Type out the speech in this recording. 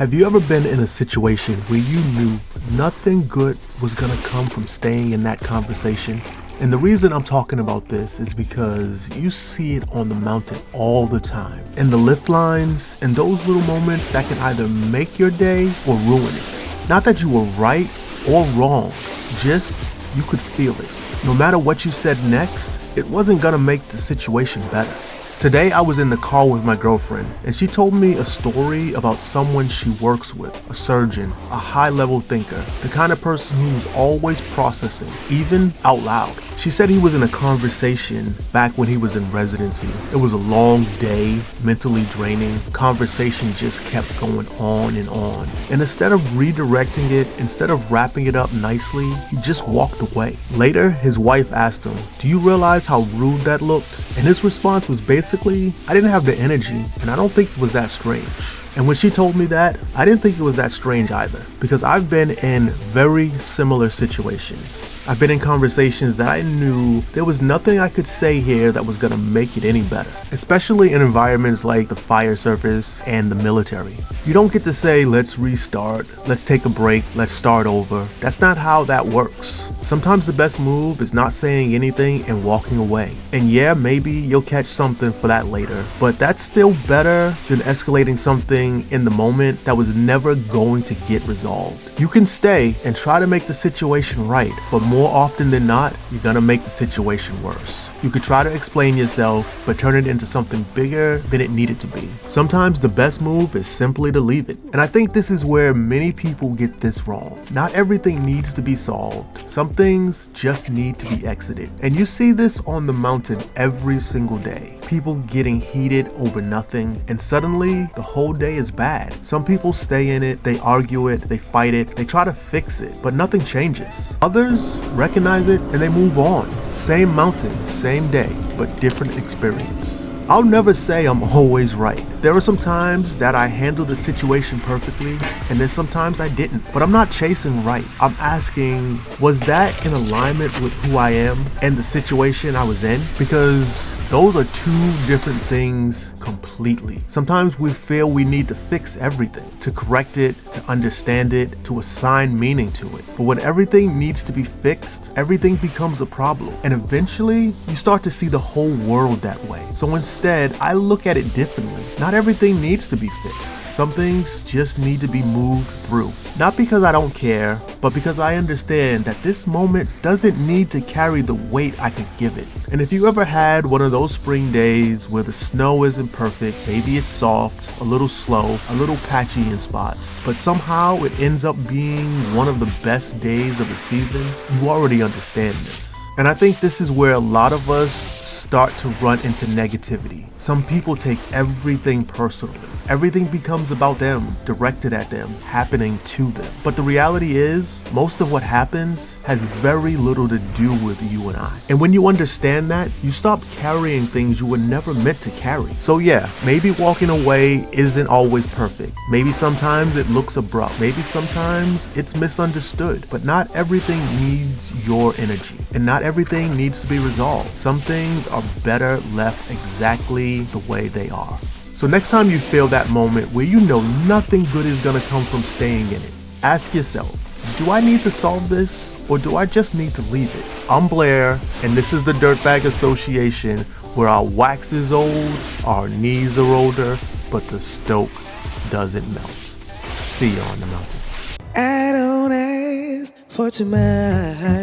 Have you ever been in a situation where you knew nothing good was gonna come from staying in that conversation? And the reason I'm talking about this is because you see it on the mountain all the time. In the lift lines, and those little moments that can either make your day or ruin it. Not that you were right or wrong, just you could feel it. No matter what you said next, it wasn't gonna make the situation better. Today I was in the car with my girlfriend and she told me a story about someone she works with, a surgeon, a high-level thinker, the kind of person who's always processing, even out loud. She said he was in a conversation back when he was in residency. It was a long day, mentally draining. Conversation just kept going on and on. And instead of redirecting it, instead of wrapping it up nicely, he just walked away. Later, his wife asked him, "Do you realize how rude that looked?" And his response was basically, "I didn't have the energy, and I don't think it was that strange." And when she told me that, I didn't think it was that strange either, because I've been in very similar situations. I've been in conversations that I knew there was nothing I could say here that was gonna make it any better, especially in environments like the fire service and the military. You don't get to say, let's restart, let's take a break, let's start over. That's not how that works. Sometimes the best move is not saying anything and walking away. And yeah, maybe you'll catch something for that later, but that's still better than escalating something in the moment that was never going to get resolved. You can stay and try to make the situation right, but more often than not, you're gonna make the situation worse. You could try to explain yourself, but turn it into something bigger than it needed to be. Sometimes the best move is simply to leave it. And I think this is where many people get this wrong. Not everything needs to be solved. Some things just need to be exited. And you see this on the mountain every single day. People getting heated over nothing, and suddenly the whole day is bad. Some people stay in it, they argue it, they fight it, they try to fix it, but nothing changes. Others recognize it and they move on. Same mountain, same day, but different experience. I'll never say I'm always right. There are some times that I handle the situation perfectly, and then sometimes I didn't. But I'm not chasing right. I'm asking, was that in alignment with who I am and the situation I was in? Because those are two different things completely. Sometimes we feel we need to fix everything, to correct it, to understand it, to assign meaning to it. But when everything needs to be fixed, everything becomes a problem. And eventually, you start to see the whole world that way. So instead, I look at it differently. Not everything needs to be fixed. Some things just need to be moved through. Not because I don't care, but because I understand that this moment doesn't need to carry the weight I could give it. And if you ever had one of those spring days where the snow isn't perfect, maybe it's soft, a little slow, a little patchy in spots, but somehow it ends up being one of the best days of the season, you already understand this. And I think this is where a lot of us start to run into negativity. Some people take everything personally. Everything becomes about them, directed at them, happening to them. But the reality is, most of what happens has very little to do with you and I. And when you understand that, you stop carrying things you were never meant to carry. So yeah, maybe walking away isn't always perfect. Maybe sometimes it looks abrupt. Maybe sometimes it's misunderstood. But not everything needs your energy. And not everything needs to be resolved. Some things are better left exactly the way they are. So next time you feel that moment where you know nothing good is gonna come from staying in it, ask yourself, do I need to solve this or do I just need to leave it? I'm Blair, and this is the Dirtbag Association, where our wax is old, our knees are older, but the stoke doesn't melt. See you on the mountain. I don't ask for too much.